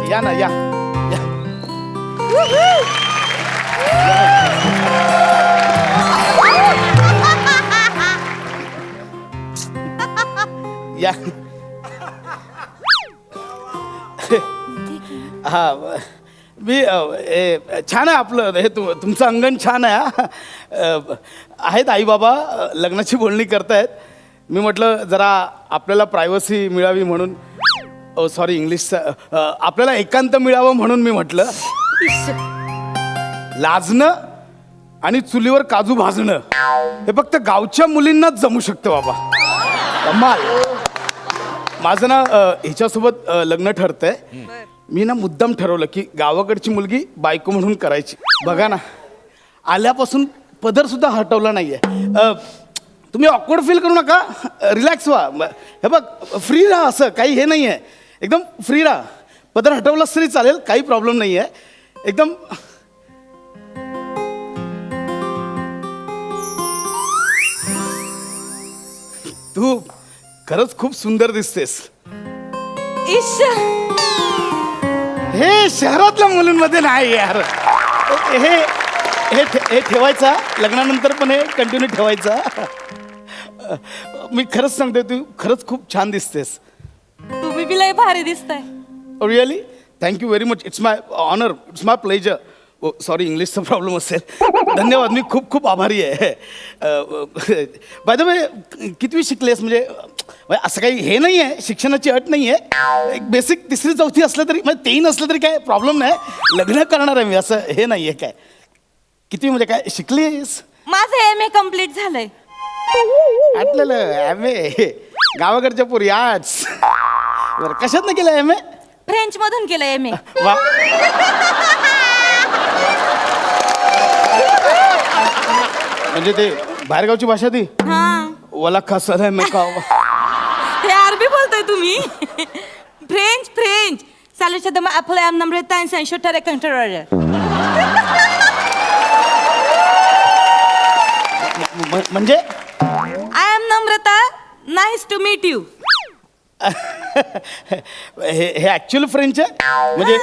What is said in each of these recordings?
या ना या या हा मी छान आहे आपलं हे तुमचं अंगण छान आहे. आहेत आई बाबा लग्नाची बोलणी करतायत. मी म्हटलं जरा आपल्याला प्रायव्हसी मिळावी म्हणून सॉरी इंग्लिशचं आपल्याला एकांत मिळावं म्हणून मी म्हटलं लाजणं आणि चुलीवर काजू भाजणं हे फक्त गावच्या मुलींनाच जमू शकतं बाबा. कमाल. माझं ना हिच्यासोबत लग्न ठरतंय. मी ना मुद्दाम ठरवलं की गावाकडची मुलगी बायको म्हणून करायची. बघा ना आल्यापासून पदर सुद्धा हटवला नाहीये. तुम्ही ऑकवर्ड फील करू नका. रिलॅक्स व्हा. हे बघ फ्री राहा. असं काही हे नाही आहे. एकदम फ्री राहा. पदर हटवलाच तरी चालेल. काही प्रॉब्लेम नाही आहे. एकदम तू खरंच खूप सुंदर दिसतेस. हे शहरातल्या मुलींमध्ये नाही यार. हे हे हे ठेवायचा लग्नानंतर पण हे कंटिन्यू ठेवायचा. मी खरंच सांगते तू खरंच खूप छान दिसतेस. तुम्ही बी लय भारी दिसताय. Really thank you very much. It's my honour. It's my pleasure. Sorry इंग्लिशचा प्रॉब्लेम असेल. धन्यवाद. मी खूप खूप आभारी आहे. बाय द वे कितवी शिकलेस म्हणजे असं काही हे नाही आहे. शिक्षणाची अट नाही आहे. एक बेसिक 3री-4थी असलं तरी म्हणजे 3 असलं तरी काय प्रॉब्लेम नाही. लग्न करणार आहे मी असं हे नाही आहे. काय किती म्हणजे काय शिकलीस? माझं MA कम्प्लीट झालंय. आटलेलं MA गावाकडच्या पुरी आर्ट्स. बरं कशात केलं MA? फ्रेंच मधून केलं MA. वा म्हणजे ते बाहेरगावची भाषा ती वाला कसं आहे मैं काव. हे अरबी बोलताय तुम्ही? फ्रेंच फ्रेंच सालेच्या दमा आपले आम नंबर 3 शोटर कंट्रोलर. म्हणजे I am Namrata. Nice to meet you. हे ऍक्च्युअली फ्रेंच आहे म्हणजे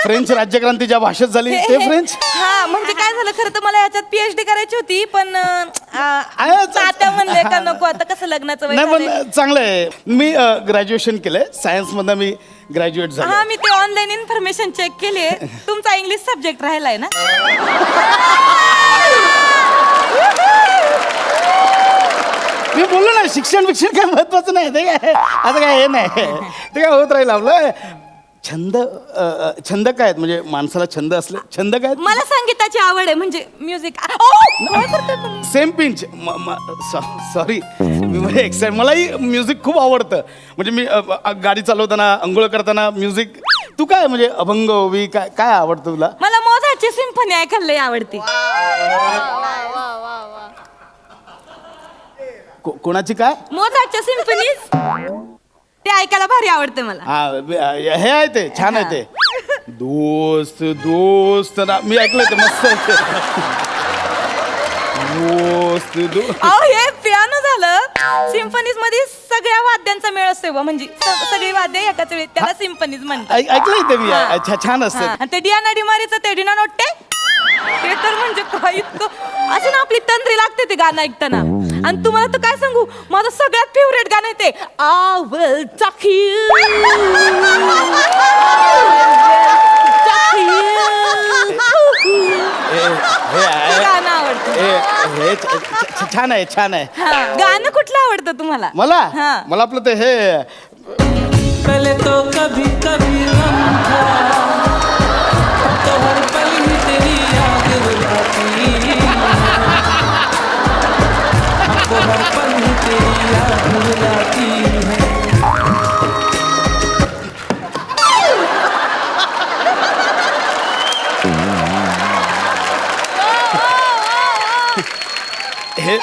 फ्रेंच राज्यक्रांती ज्या भाषेत झाली ते फ्रेंच. हा म्हणजे काय झालं खरं तर मला याच्यात PhD करायची होती पण आता म्हणले का नको आता कसं लग्नाचं वय नाही झालंय. पण चांगलं आहे. मी ग्रॅज्युएशन केलंय सायन्स मधनं. मी ग्रॅज्युएट झालो. हा मी ते ऑनलाईन इन्फॉर्मेशन चेक केली. तुमचा इंग्लिश सब्जेक्ट राहिलाय ना? मी बोललो ना शिक्षण काय महत्वाचं नाही. ते काय आता काय हे नाही. ते काय होत राहील आपलं. छंद काय आहेत म्हणजे माणसाला छंद असले छंद काय? मला संगीताची आवड आहे म्हणजे म्युझिक. Same pinch. सॉरी मी म्हणजे एक्साइट. मलाही म्युझिक खूप आवडतं. म्हणजे मी गाडी चालवताना अंघोळ करताना म्युझिक. तू काय म्हणजे अभंग ओवी काय काय आवडतं तुला? मला मोझार्टची सिम्फनी ऐकायला लय आवडते. कोणाची काय? मोझार्टच्या सिम्फनीज ते ऐकायला भारी आवडते मला. हा हे आहे ते छान आहे ते. दोस्त दोस्त ना मी ऐकलं ते मस्त आहे ते. दोस्त दोस्त. हे पियानो झालं. सिम्फनीज मध्ये सगळ्या वाद्यांचा मेळ असतो बा म्हणजे सगळी वाद्य एकाच वेळी त्याला सिम्फनीज म्हणतात. ऐकलंय ते मी. छान असतं ते डियाना डिमारीचं ते डिना नोट्टे ते तर म्हणजे काय इतकं असं ना आपली तंद्री लागते ते गाणं ऐकताना. आणि तुम्हाला तर काय सांगू माझं सगळ्यात फेवरेट गाणं आहे ते I will talk you. गाणं आवडतं. छान आहे छान आहे. गाणं कुठलं आवडतं तुम्हाला? मला आपलं ते हे पहले तो कभी कभी गम था तो हर पल ही तेरी याद रुलाती अब तो हर पल ही तेरी याद रुलाती है.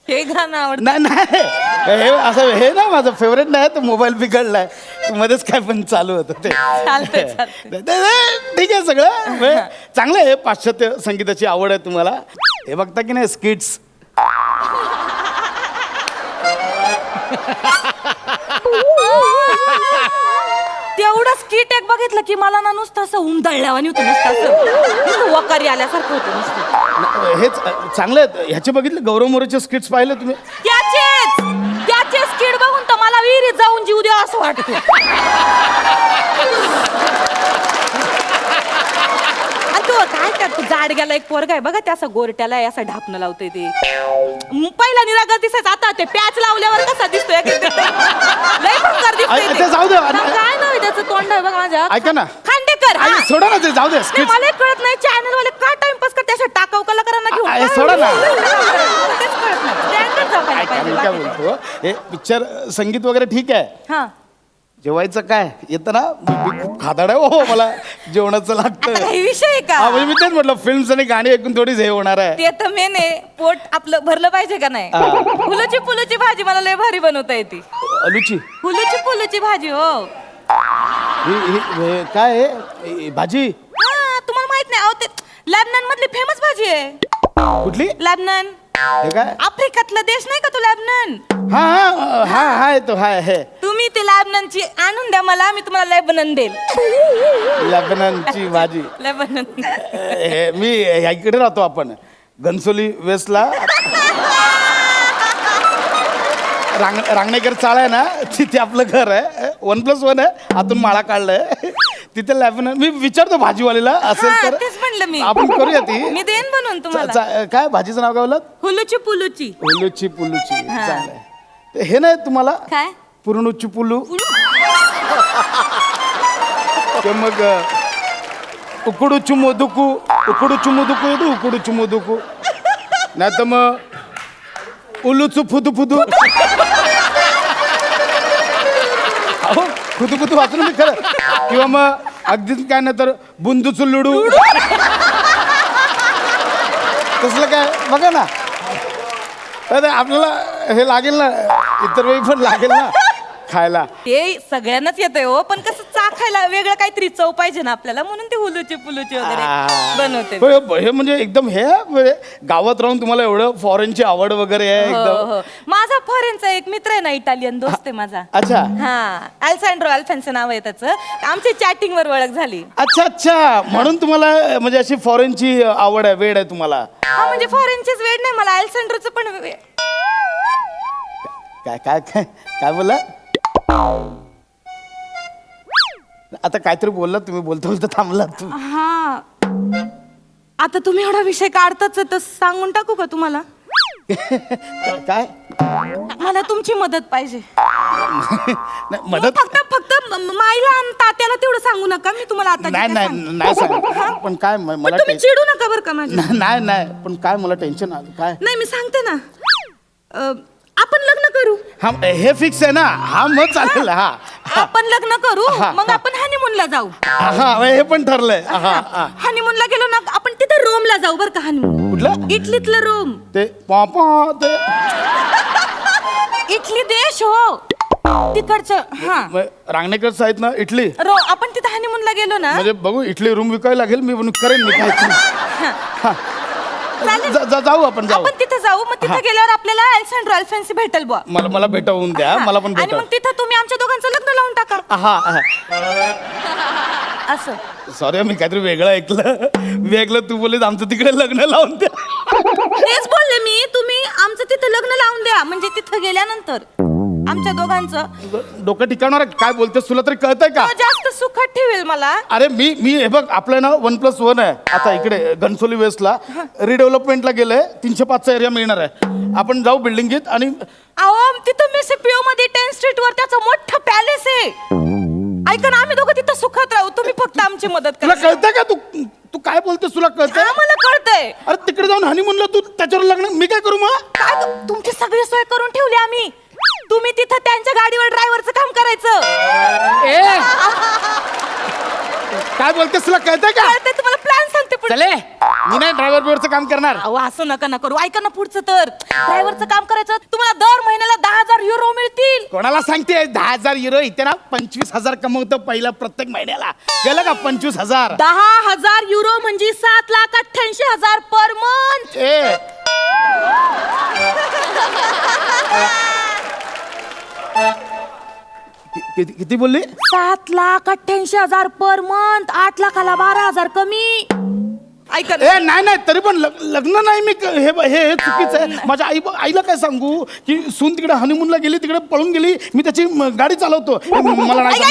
हे गाणं आवडतं. नाही नाही हे असं हे ना माझं फेवरेट नाही. तर मोबाईल बिघडलाय मध्येच काय पण चालू होतं ते. ठीक आहे सगळं चांगलं आहे. पाश्चात्य संगीताची आवड आहे तुम्हाला. हे बघता की नाही स्किट्स? तेवढं स्किट एक बघितलं की मला ना नुसतं असं उमदळल्यावानी होतं, नुसतं वकारी आल्यासारखं होतं नुसतं. हेच चांगलं आहे. ह्याचे बघितले गौरव मोरेचे स्किट्स पाहिले तुम्ही? त्याचे स्किट बघून तर मला विहिरीत जाऊन जीव द्या असं वाटतं. आणि तो काय करतो जाड गेला एक पोरगा आहे बघा, त्या असं गोरट्याला असं ढापणं लावतोय ते. पहिला निरागस दिसायचं, आता ते पॅच लावल्यावर कसा दिसतोय लय भंगार दिसतोय ते जाऊ दे. काय नाव आहे त्याचं, तोंड आहे बघा माझ्या. ऐका ना, खांडेकर. आई, सोडा ना ते, जाऊ दे. नाही, मला एक कळत नाही चॅनल वाले का टाइमपास करते अशा टाकाऊ कलाकारांना घेऊन. आई, सोडा ना. तेच कळत नाही. Standard जपायला ऐका, पाहिजे मी काय बाकी. बोलतो, हे पिक्चर संगीत वगैरे ठीक आहे, हा. जेवायचं काय येतं ना, मी खूप खादाड आहे हो, मला जेवणाचं लागतं. काही विषय आहे का? हा, म्हणजे मी तेच म्हटलं, फिल्म्स आणि गाणी ऐकून थोडीच हे होणार आहे. ते तर मेन आहे, पोट आपलं भरलं पाहिजे का नाही. फुलूची फुलूची भाजी मला लय भारी बनवता येते. अलूची फुलूची भाजी हो. हे काय आहे भाजी? हा, तुम्हाला माहित नाही अहो, ते लेबनन मधली फेमस भाजी आहे. कुठली? लेबनन. हे काय? आफ्रिकातला देश नाही का तो लेबनन? हा हा हा हाय तो हाय हे तुम्ही ते लेबननची आणून द्या मला, मी तुम्हाला लेबनन देईल. लेबननची भाजी. लेबनन. मी इकडे राहतो आपण घनसोली वेस्टला. रांगणेकर चाळ आहे ना, तिथे आपलं घर आहे. 1+1 आहे, आतून माळा काढलाय तिथे लेबनन. मी विचारतो भाजीवालीला असेल हा, तर तेच म्हणलं मी. आपण करूया ती. मी देईन बनवून तुम्हाला. काय भाजीचं नाव काय बोलत? हुलूची पुलूची. पुलूची पुलूची. हा. चांगलं आहे. ते हे नाही तुम्हाला काय? पुरणूची पुलू. ते मग उकडूची मोदुकू. उकडूची मोदुकू येतो, उकडूची मोदुकू. नाही तर मग उलूचू फुदू फुदू. अहो, खुदू खुदू वाचून मी खरं. किंवा मग अगदीच काय नाही तर बुंदूचू लुडू. तसलं काय बघा ना. तर आपल्याला हे लागेल ना, इतर वेळी पण लागेल ना खायला. ते सगळ्यांनाच येतंय हो, पण कसं चाखायला वेगळं काहीतरी चव पाहिजे ना आपल्याला, म्हणून ते हुलूची पुलूची वगैरे बनवते. हे म्हणजे एकदम हे म्हणजे गावात राहून तुम्हाला एवढं फॉरेनची आवड वगैरे आहे हो, एकदम. हो. माझा फॉरेनचा एक मित्र आहे ना, इटालियन दोस्त आहे माझा. अच्छा हा, अल्सँड्रो अल्फेन्सो नाव आहे त्याचं. आमची चॅटिंग वर ओळख झाली. अच्छा अच्छा, म्हणून तुम्हाला म्हणजे अशी फॉरेनची आवड आहे, वेड आहे तुम्हाला. हा, म्हणजे फॉरेनचीच वेळ नाही मला, अल्सँड्रोचं पण काय काय काय काय बोला? आता काहीतरी बोललात तुम्ही, बोलता बोलता थांबलात तुम्ही. हा. आता तुम्ही एवढा विषय काढताच तर सांगून टाकू का तुम्हाला? काय? मला तुमची मदत पाहिजे. नाही, मदत फक्त माईला आणि तात्याला तेवढं सांगू नका, मी तुम्हाला आता नाही नाही नाही सांग. पण काय मला तुम्ही चिडू नका बरं का माझ्या. नाही नाही, पण काय मला टेन्शन आलं काय? नाही, मी सांगते ना, आपण लग्न करू. हा, हे फिक्स आहे ना. हा, मग चालेल. हा आपण लग्न करू, हा, मग आपण हनीमूनला जाऊ. हा, हे पण ठरलंय. हा हा. हनीमूनला गेलो ना, आपण तिथे रोमला जाऊ बरं का. हनीमून कुठलं? इटलीतलं रोम. ते पापा ते इटली देश हो तिकडचं. हा, रांगणेकर आहेत ना इटली. आपण तिथे हनीमूनला गेलो ना, म्हणजे बघू, इटली रूम विकायला लागेल. मी करेन मी काय. चालेल. जाऊ आपण जाऊ. आपण तिथे जाऊ, मग तिथे गेल्यावर आपल्याला अल्सँड्रो अल्फेन्सी भेटेल बुवा. मला भेटवून द्या. मला पण आणि भेटव. मग तिथे तुम्ही आमच्या दोघांचं लग्न लावून टाका. हा. असं. सॉरी, मी काहीतरी वेगळं ऐकलं. तू बोललीस आमचं तिकडे लग्न लावून द्या. तेच बोलले मी, तुम्ही आमचं तिथं लग्न लावून द्या, म्हणजे तिथं गेल्यानंतर आमच्या दोघांचं डोकं ठिकाणार काय बोलतेस, तुला तरी कळतंय का? जास्त सुखात ठेवेल मला. अरे मी हे बघ, आपलं ना 1+1 आहे. आता इकडे घनसोली वेस्टला रिडेव्हलपमेंटला गेलंय. 305चा एरिया मिळणार आहे. आपण जाऊ बिल्डिंगीत. आणि अहो, तिथं मिसिपिओ मध्ये 10th स्ट्रीट वर त्याचं मोठं पॅलेस आहे. ऐका ना, आम्ही दोघं तिथं सुखात राहू, तुम्ही फक्त आमची मदत तुला करा. कळतंय का? तू काय बोलतेस, तुला कळतंय? मला कळतंय. अरे तिकडे जाऊन हनीमूनला तू त्याच्यावर लग्न मी काय करू मग? काय तुमची सगळी सोय करून ठेवली आम्ही. तुम्ही तिथं त्यांच्या गाडीवर ड्रायव्हरचं काम करायचं. काय बोलतेस, तुला कळतंय का? कळतंय, तुम्हाला प्लॅन सांगते पुढे. चले, मी नाही ड्रायव्हर बिवरचं काम करणार. अहो, असं नका ना करू. ऐका ना पुढचं, तर ड्रायव्हरचं काम करायचं. तुम्हाला दर महिन्याला 10,000 युरो मिळतील. कोणाला सांगते 10,000 युरो? इथे ना 25,000 कमवतो पहिला प्रत्येक महिन्याला. गेलं का 25,000? 10,000 युरो म्हणजे 7,88,000 पर मंथ. किती बोलली? 7,88,000 पर मंथ. 8 लाखाला 12,000 कमी. ऐका ना. ए नाही तरी पण लग्न नाही मी हे चुकीचं आहे. माझ्या आईला काय सांगू की सून तिकडे हनीमूनला गेली, तिकडे पळून गेली, मी त्याची गाडी चालवतो. मला नाही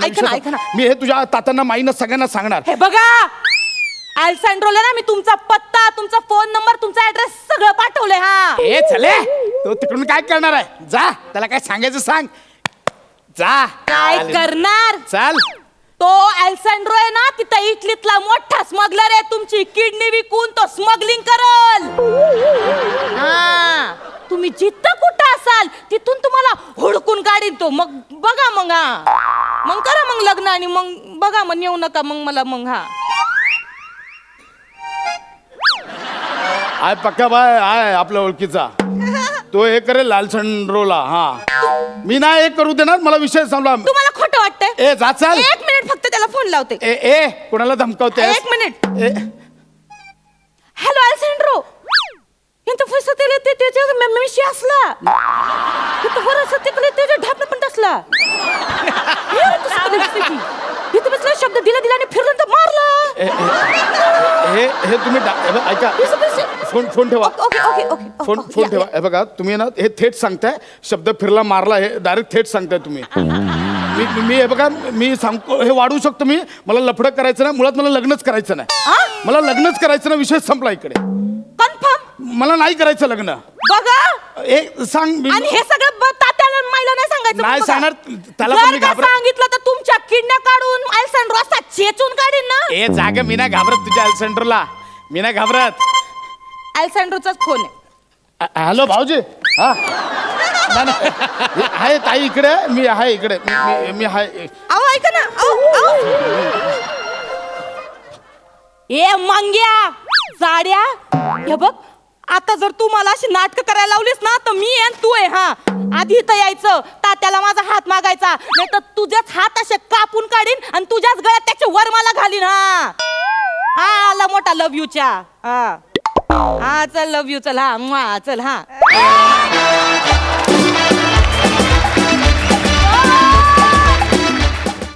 ऐका ना. मी हे तुझ्या तात्यांना माईना सगळ्यांना सांगणार. हे बघा अल्सेंड्रोला ना मी तुमचा पत्ता, तुमचा फोन नंबर, तुमचा ऍड्रेस सगळं पाठवलंय. हा ए चले, तो तिकडून काय करणार आहे? जा, त्याला काय सांगायचं सांग. जा. काय करणार? चाल. तो अल्सेंड्रो आहे ना, तिथं इटलीतला मोठा स्मगलर आहे. तुमची किडनी विकून तो स्मगलिंग करल. हा तुम्ही जिथं कुठं असाल तिथून तुम्हाला हुडकून काढीन तो. मग बघा मग. हा मग करा मग लग्न आणि मग बघा. मग येऊ नका मग मला. मग हा आय पक्का बाय आहे आपल्या ओळखीचा. तो हे करेल लालचंद्रोला. हा मी नाही एक करू देणार. मला विषय सांगला. तुम्हाला खोटं वाटतंय? ए जा चाल. 1 मिनिट फक्त त्याला फोन लावते. ए कोणाला धमकावते? 1 मिनिट. हॅलो अल्सेंड्रो, इंत फसतेले ते त्याच्या मेमेशी असला. इथं वरस तिकडे त्याच्या ढापण पण असला. इथं बसला शब्द दिला आणि फिरून तर मारला. हे तुम्ही ऐका. फोन ठेवा. ओके. फोन ठेवा. हे बघा तुम्ही ना हे थेट सांगताय. शब्द फिरला मारला हे डायरेक्ट थेट सांगताय तुम्ही. मी हे बघा मी सांगतो हे वाढवू शकतो मी. मला लफडं करायचं नाही. मुळात मला लग्नच करायचं नाही. मला लग्नच करायचं नाही. विषय संपला इकडे. कन्फर्म? मला नाही करायचं लग्न. बघा एक सांग. आणि हे सगळं तात्याला मायला नाही सांगायचं. नाही बघा. सांगणार. त्याला पण मी जर का घाबरत. सांगितलं तर तुमच्या किडण्या काढून अल्सेंड्रो असा चेचून काढीन ना. ए जाग मी नाही घाबरत तुझ्या अल्सेंड्रोला. मी नाही घाबरत. अल्सेंड्रोचाच फोन आहे. हॅलो भाऊजी. हा नाही आहे ताई इकडे. मी आहे इकडे. मी आहे. अहो ऐका ना. अहो ए मंग्या जाड्या, हे बघ आता जर तू मला अशी नाटकं करायला लावलीस ना तर मी आणि तू आहे. हा आधी इथं यायचं, तात्याला माझा हात मागायचा, नाही तर तुझ्याच हात असे कापून काढीन आणि तुझ्याच गळ्यात त्याच्या वर मला घालीन. हा आला मोठा लव यूच्या. हा चल लव यू. चल. हा चल. हा